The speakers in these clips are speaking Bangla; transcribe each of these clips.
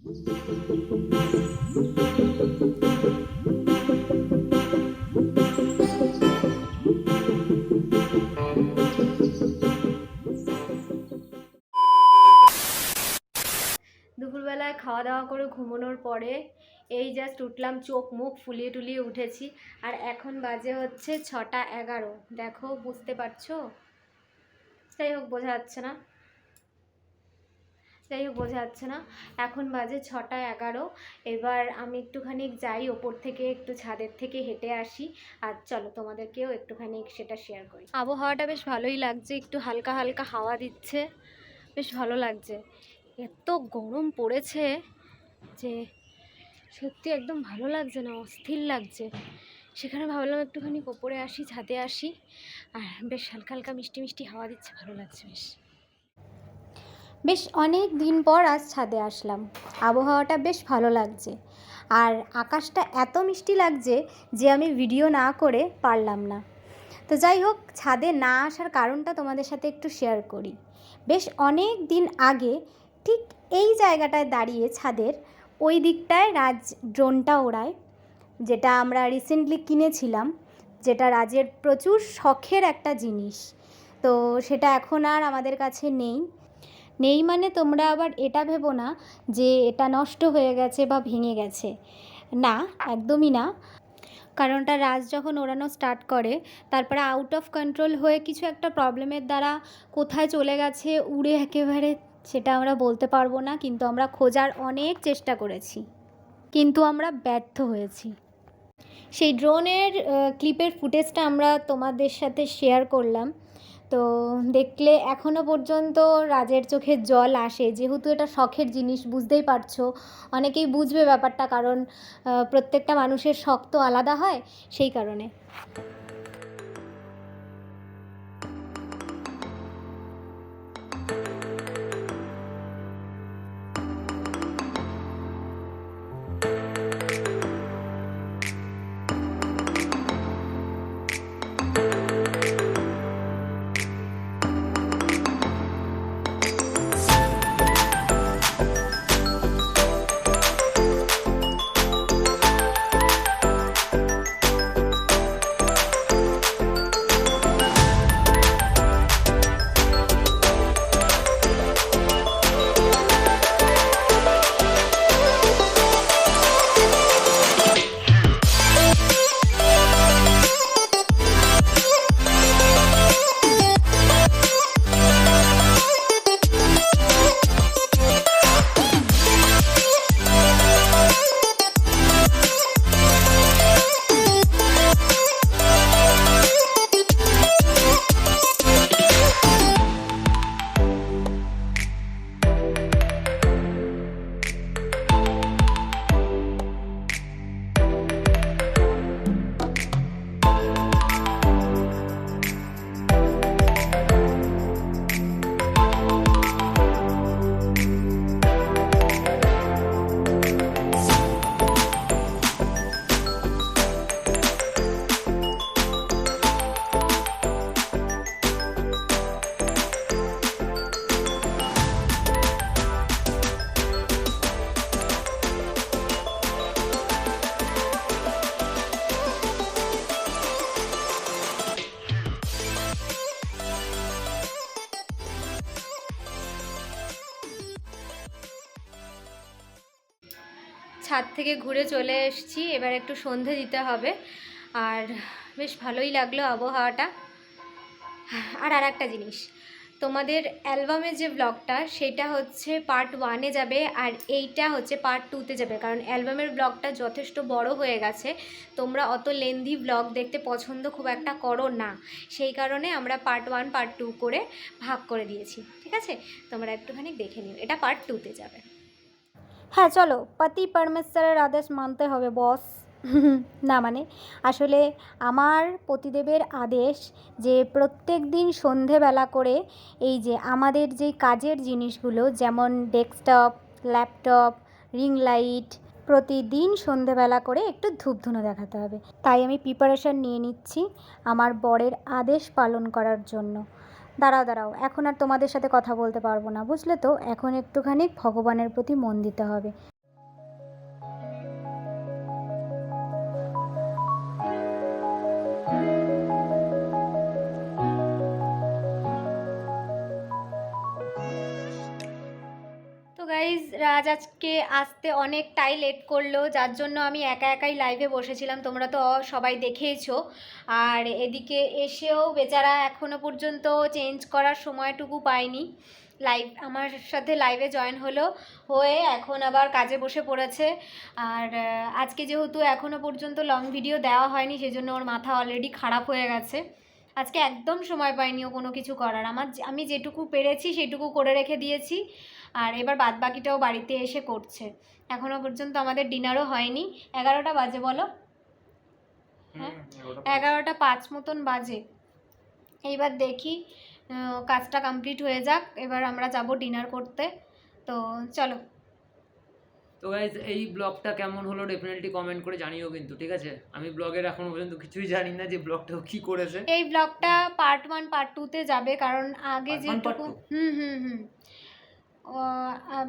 দুপুরবেলায় খাওয়া দাওয়া করে ঘুমানোর পরে এই জাস্ট উঠলাম, চোখ মুখ ফুলিয়ে টুলিয়ে উঠেছি। আর এখন বাজে হচ্ছে 6টা 11। দেখো, বুঝতে পারছো? যাই হোক, বোঝা যাচ্ছে না। এখন বাজে 6টা 11। এবার আমি একটুখানি যাই ওপর থেকে, একটু ছাদের থেকে হেঁটে আসি। আর চলো তোমাদেরকেও একটুখানি সেটা শেয়ার করি। আবহাওয়াটা বেশ ভালোই লাগছে, একটু হালকা হালকা হাওয়া দিচ্ছে, বেশ ভালো লাগছে। এত গরম পড়েছে যে সত্যি একদম ভালো লাগছে না, অস্থির লাগছে। সেখানে ভাবলাম একটুখানি ওপরে আসি, ছাদে আসি। আর বেশ হালকা হালকা মিষ্টি মিষ্টি হাওয়া দিচ্ছে, ভালো লাগছে বেশ অনেক দিন পর আজ ছাদে আসলাম। আবহাওয়াটা বেশ ভালো লাগছে, আর আকাশটা এত মিষ্টি লাগছে যে আমি ভিডিও না করে পারলাম না। তো যাই হোক, ছাদে না আসার কারণটা তোমাদের সাথে একটু শেয়ার করি। বেশ অনেক দিন আগে ঠিক এই জায়গাটায় দাঁড়িয়ে ছাদের ওই দিকটায় রাজ ড্রোনটা ওড়ায়, যেটা আমরা রিসেন্টলি কিনেছিলাম, যেটা রাজের প্রচুর শখের একটা জিনিস। তো সেটা এখন আর আমাদের কাছে নেই মানে তোমরা আবার এটা ভেবো না যে এটা নষ্ট হয়ে গেছে বা ভেঙে গেছে, না, একদমই না। কারণটা রাজ যখন ওড়ানো স্টার্ট করে, তারপরে আউট অফ কন্ট্রোল হয়ে কিছু একটা প্রবলেমের দ্বারা কোথায় চলে গেছে উড়ে একেবারে, সেটা আমরা বলতে পারবো না। কিন্তু আমরা খোঁজার অনেক চেষ্টা করেছি, কিন্তু আমরা ব্যর্থ হয়েছি। সেই ড্রোনের ক্লিপের ফুটেজটা আমরা তোমাদের সাথে শেয়ার করলাম। তো দেখলে এখনও পর্যন্ত রাজের চোখে জল আসে, যেহেতু এটা শখের জিনিস, বুঝতেই পারছো। অনেকেই বুঝবে ব্যাপারটা, কারণ প্রত্যেকটা মানুষের শখ তো আলাদা হয়, সেই কারণে। ছাদ থেকে ঘুরে চলে এসেছি, এবার একটু সন্ধে দিতে হবে। আর বেশ ভালোই লাগলো আবহাওয়াটা। আর একটা জিনিস, তোমাদের অ্যালবামের যে ব্লগটা, সেটা হচ্ছে পার্ট 1-এ যাবে, আর এইটা হচ্ছে পার্ট 2-তে যাবে। কারণ অ্যালবামের ব্লগটা যথেষ্ট বড় হয়ে গেছে, তোমরা অত লেন্দি ব্লগ দেখতে পছন্দ খুব একটা করো না, সেই কারণে আমরা পার্ট 1 পার্ট 2 করে ভাগ করে দিয়েছি। ঠিক আছে, তোমরা একটুখানি দেখে নিও, এটা পার্ট 2-তে যাবে। হ্যাঁ চলো, পতি পরমেশ্বরের আদেশ মানতে হবে বস। না মানে আসলে আমার পতিদেবের আদেশ যে প্রত্যেক দিন সন্ধেবেলা করে এই যে আমাদের যেই কাজের জিনিসগুলো, যেমন ডেস্কটপ, ল্যাপটপ, রিং লাইট, প্রতিদিন সন্ধেবেলা করে একটু ধূপধুনো দেখাতে হবে। তাই আমি প্রিপারেশান নিয়ে নিচ্ছি আমার বরের আদেশ পালন করার জন্য। দাঁড়াও, এখন আর তোমাদের সাথে কথা বলতে পারবো না, বুঝলে তো। এখন একটুখানি ভগবানের প্রতি মন দিতে হবে। রাজ আজকে আসতে অনেকটাই লেট করলো, যার জন্য আমি একা একাই লাইভে বসেছিলাম, তোমরা তো সবাই দেখেইছো। আর এদিকে এসেও বেচারা এখনো পর্যন্ত চেঞ্জ করার সময়টুকু পায়নি। আমার সাথে লাইভে জয়েন হয়ে এখন আবার কাজে বসে পড়েছে। আর আজকে যেহেতু এখনো পর্যন্ত লং ভিডিও দেওয়া হয়নি, সেজন্য ওর মাথা অলরেডি খারাপ হয়ে গেছে। আজকে একদম সময় পাইনি ও কোনো কিছু করার। আমি যেটুকু পেরেছি সেটুকু করে রেখে দিয়েছি, আর এবার বাদ বাকিটাও বাড়িতে এসে করছে। এখনো পর্যন্ত আমাদের ডিনারও হয়নি। 11টা বাজে বলো, হ্যাঁ 11টা 5 মতন বাজে। এইবার দেখি কাজটা কমপ্লিট হয়ে যাক, এবার আমরা যাব ডিনার করতে। তো চলো। তো গাইজ এই ব্লগটা কেমন হলো ডেফিনেটলি কমেন্ট করে জানিও কিন্তু, ঠিক আছে? আমি ব্লগের এখনো পর্যন্ত কিছুই জানি না যে ব্লগটাও কি করেছে। এই ব্লগটা পার্ট 1 পার্ট 2 তে যাবে, কারণ আগে যেটুকু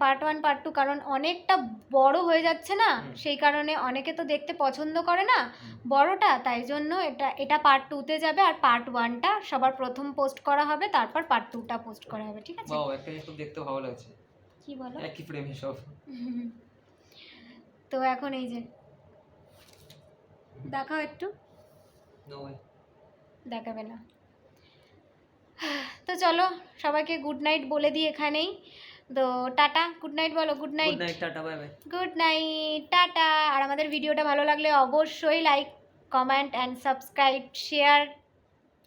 পার্ট 1 পার্ট 2, কারণ অনেকটা বড় হয়ে যাচ্ছে না, সেই কারণে অনেকে তো দেখতে পছন্দ করে না বড়টা, তাই জন্য এটা পার্ট 2 তে যাবে। আর পার্ট 1টা সবার প্রথম পোস্ট করা হবে, তারপর পার্ট 2টা পোস্ট করা হবে, ঠিক আছে? বাহ, একটা জিনিস খুব দেখতে ভালো লাগছে। কি বলো? একই ফ্রেমে সব। তো এখন এই যে দেখাও একটু, দেখাবে না তো চলো সবাইকে গুড নাইট বলে দিই এখানেই। তো টাটা, গুড নাইট বলো। Good night, tata, bye bye. Good night, tata. আর আমাদের ভিডিওটা ভালো লাগলে অবশ্যই like, comment and subscribe, share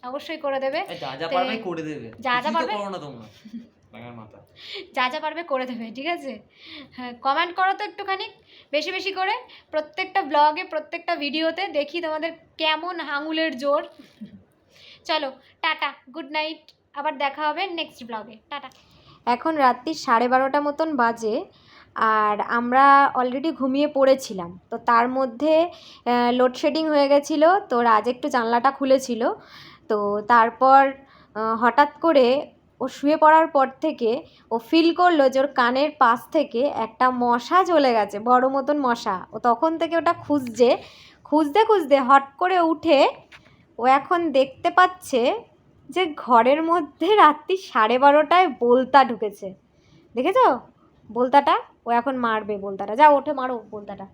অবশ্যই করে দেবে। যা যা পারবে করে দেবে, যা যা পারবে করো না তোমরা, বাঙার মাথা, যা যা পারবে করে দেবে, ঠিক আছে? হ্যাঁ, কমেন্ট করো তো একটুখানি বেশি বেশি করে, প্রত্যেকটা ব্লগে প্রত্যেকটা ভিডিওতে দেখি তোমাদের কেমন আঙুলের জোর। চলো টাটা, গুড নাইট, আবার দেখা হবে নেক্সট ব্লগে, টাটা। এখন রাত্রি 12:30 মতন বাজে, আর আমরা অলরেডি ঘুমিয়ে পড়েছিলাম। তো তার মধ্যে লোডশেডিং হয়ে গেছিলো, তো রাজ একটু জানলাটা খুলেছিল। তো তারপর হঠাৎ করে ও শুয়ে পড়ার পর থেকে ও ফিল করলো যে ওর কানের পাশ থেকে একটা মশা চলে গেছে, বড় মতন মশা। ও তখন থেকে ওটা খুঁজতে খুঁজতে হট করে উঠে ও এখন দেখতে পাচ্ছে যে ঘরের মধ্যে রাত্রি 12:30টায় বোলতা ঢুকেছে। দেখেছো বোলতাটা? ও এখন মারবে বোলতাটা। যা ওঠে মারো বোলতাটা।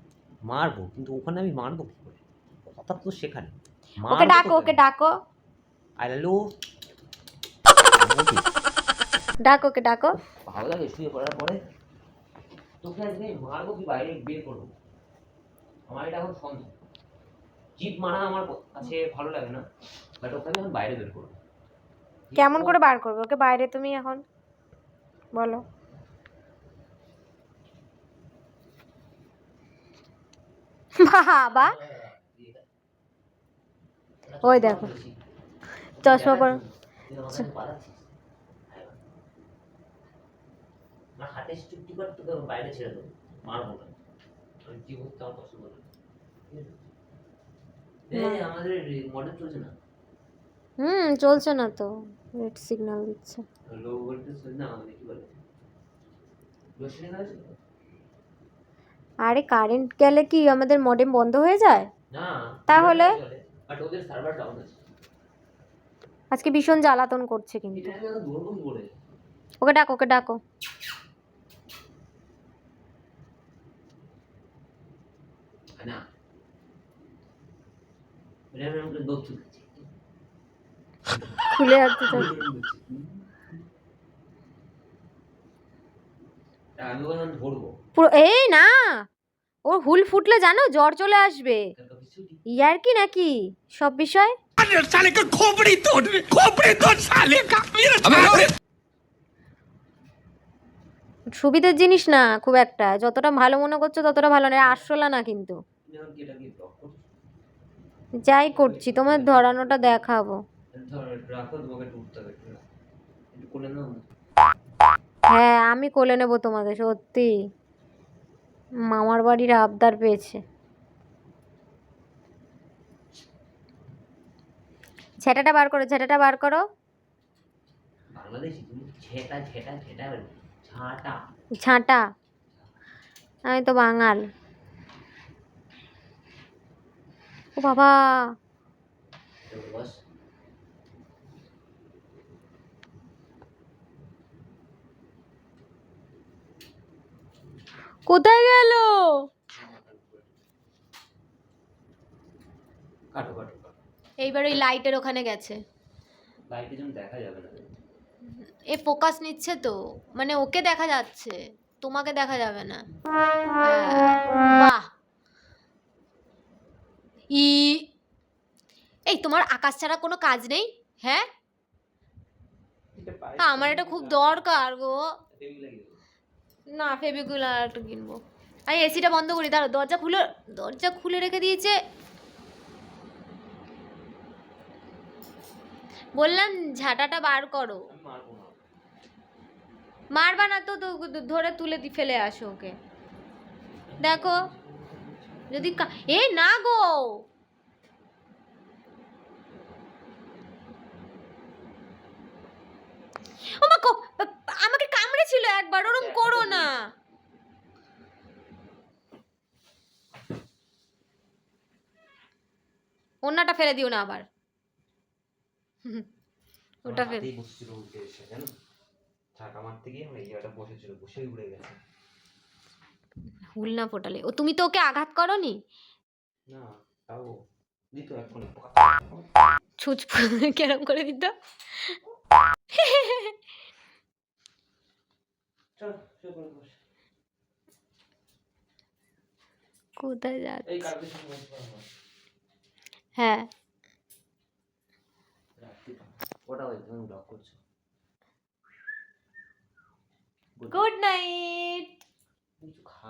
মারবো, কিন্তু ওখানে আমি মারবো কি করে? কথা তো সেখানে। ওকে ডাকো, ওকে ডাকো, হ্যালো, ডাকো, ওকে ডাকো। ভালো লাগে শুয়ে পড়ার পরে তোকে আজকে মারবো কি বাইরে বের করবো? আমার এটা এখন সন্দেহ। জিপ মারা আমার কাছে ভালো লাগে না, বাট ওকে আমি এখন বাইরে বের করবো। কেমন করে বার করবে ওকে বাইরে তুমি এখন বলো? বাবা, ওই দেখো চশমা পর আমার হাতে চুক্তি করে তোকে বাইরে ছেড়ে দেবো, মারবো না। আমি কি করতে আমার পছন্দ না। আমাদের মডেল চলছে না। চলছে না তো, রেড সিগন্যাল দিচ্ছে। লো ভোল্টেজ না, আমাদের কি বলে লোডশেডিং আছে। আরে কারেন্ট গেলে কি আমাদের মডেম বন্ধ হয়ে যায়? না তাহলে বাট ওদের সার্ভার ডাউন আছে। আজকে ভীষণ জ্বালাতন করছে কিন্তু। এটা আমি ধরবো কি করে? ওকে ডাকো, ওকে ডাকো। না এটা আমি দৌড় খুলে আসতে চাই। আমি ওখানে ধরবো পুরো এই না, ওর হুল ফুটলে জানো জ্বর চলে আসবে। ইয়ার কি নাকি সব বিষয়? সুবিধের জিনিস না খুব একটা, যতটা ভালো মনে করছো ততটা ভালো না, আসলা না কিন্তু। যাই করছি তোমার ধরানোটা দেখাবো। হ্যাঁ আমি কোলে নেবো তোমাদের, সত্যি মামার বাড়ির আবদার পেয়েছে। ঝেঁটাটা বার করো, ঝেঁটাটা বার করো। ঝাঁটা, আমি তো বাঙাল। ও বাবা, কোথায় গেল? কাটো কাটো কাটো। এইবার ওই লাইটের ওখানে গেছে। লাইটের জন্য দেখা যাবে না। এ ফোকাস নিচ্ছে তো, মানে ওকে দেখা যাচ্ছে, তোমাকে দেখা যাবে না। হ্যাঁ, বাহ। এই তোমার আকাশ ছাড়া কোনো কাজ নেই? হ্যাঁ, আমার এটা খুব দরকার গো। না, ফেভিকুইক আর একটা কিনবো। আমি এসিটা বন্ধ করি, দাঁড়াও, দরজা খুলে রেখে দিয়েছে। বললাম ঝাঁটাটা বার করো। মারবা না তো, ধরে তুলে ফেলে আসো ওকে। দেখো যদি এই না গো, আমাকে কামড়েছিল একবার, ওরম করো না। ওন্নাটা ফেলে দিও না আবার। ওটা ফেলে বসেছিল উঠে এসে, জানো, ঝাঁকা মারতে গিয়ে আমার এই জায়গাটা বসেছিল, বসেই উড়ে গেছে। হুল না ফোটালে ও, তুমি তো ওকে আঘাত করনি? না, তাও দিত এখন। ছুঁচ কেরম করে দিত। চল শুয়ে পড়ে বস। কোথায় যাচ্ছে? এই কালকে শুয়ে বসবো আমরা। হ্যাঁ, ওটা ওই তুমি ব্লক করছো। Good night. কিছু খা